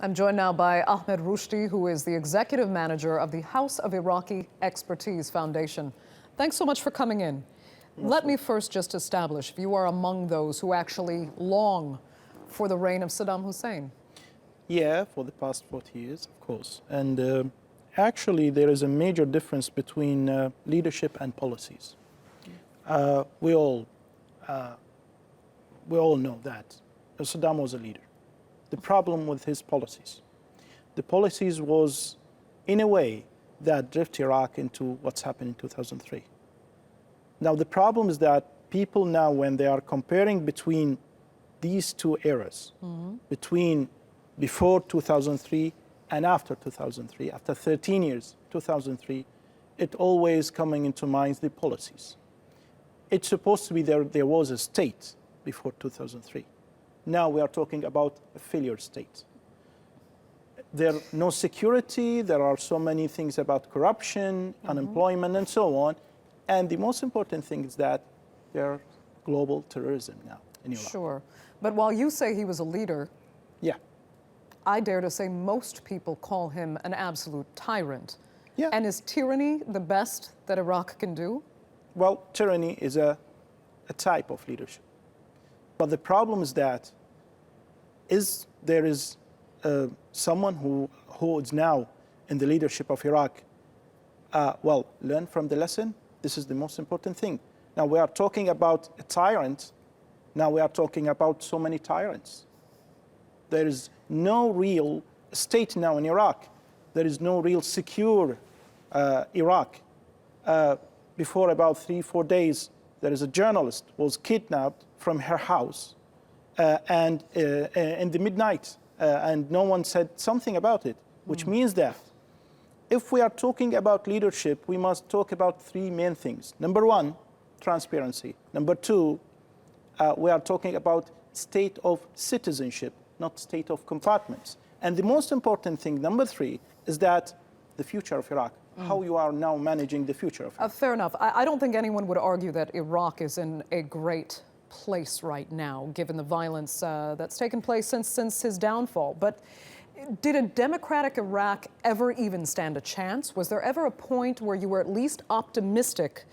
I'm joined now by Ahmed Rushdi, who is the executive manager of the House of Iraqi Expertise Foundation. Thanks so much for coming in. Let me first just establish if you are among those who actually long for the reign of Saddam Hussein. Yeah, for the past 40 years, of course. And actually, there is a major difference between leadership and policies. We all know that Saddam was a leader. The problem with his policies. The policies was, in a way, that drift Iraq into what's happened in 2003. Now, the problem is that people now, when they are comparing between these two eras, between before 2003 and after 2003, after 13 years, 2003, it always coming into mind the policies. It's supposed to be there was a state before 2003. Now we are talking about a failure state. There's no security, there are so many things about corruption, unemployment, and so on. And the most important thing is that there's global terrorism now in Iraq. Sure. But while you say he was a leader, yeah, I dare to say most people call him an absolute tyrant. Yeah. And is tyranny the best that Iraq can do? Well, tyranny is a type of leadership. But the problem is that there is someone who is now in the leadership of Iraq, learn from the lesson. This is the most important thing. Now we are talking about a tyrant. Now we are talking about so many tyrants. There is no real state now in Iraq. There is no real secure Iraq. Before about 3-4 days, there is a journalist who was kidnapped from her house and in the midnight, and no one said something about it, which means that if we are talking about leadership, we must talk about three main things. Number one, transparency. Number two, we are talking about state of citizenship, not state of compartments. And the most important thing, number three, is that the future of Iraq, how you are now managing the future of Iraq. Fair enough. I don't think anyone would argue that Iraq is in a great place right now, given the violence that's taken place since his downfall. But did a democratic Iraq ever even stand a chance? Was there ever a point where you were at least optimistic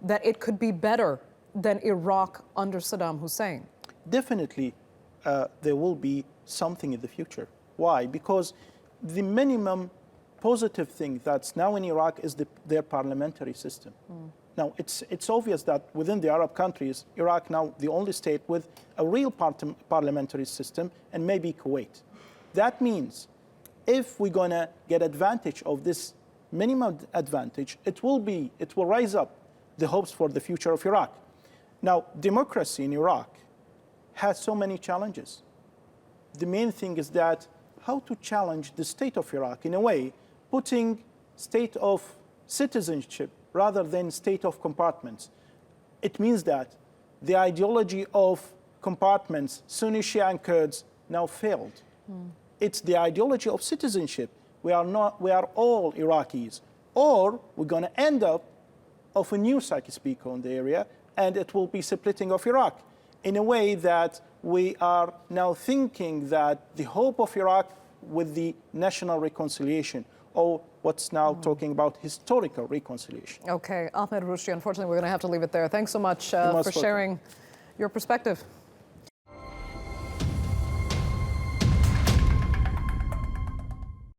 that it could be better than Iraq under Saddam Hussein? Definitely, there will be something in the future. Why? Because the minimum positive thing that's now in Iraq is their parliamentary system. Now, it's obvious that within the Arab countries, Iraq now the only state with a real parliamentary system, and maybe Kuwait. That means if we're going to get advantage of this minimum advantage, it will rise up the hopes for the future of Iraq. Now, democracy in Iraq has so many challenges. The main thing is that how to challenge the state of Iraq in a way, putting state of citizenship rather than state of compartments. It means that the ideology of compartments, Sunni, Shia, and Kurds, now failed. It's the ideology of citizenship. We are all Iraqis, or we're going to end up of a new psychic speaker in the area, and it will be splitting of Iraq in a way that we are now thinking that the hope of Iraq with the national reconciliation, or what's now talking about historical reconciliation. Okay, Ahmed Rushdi, unfortunately, we're going to have to leave it there. Thanks so much for sharing your perspective.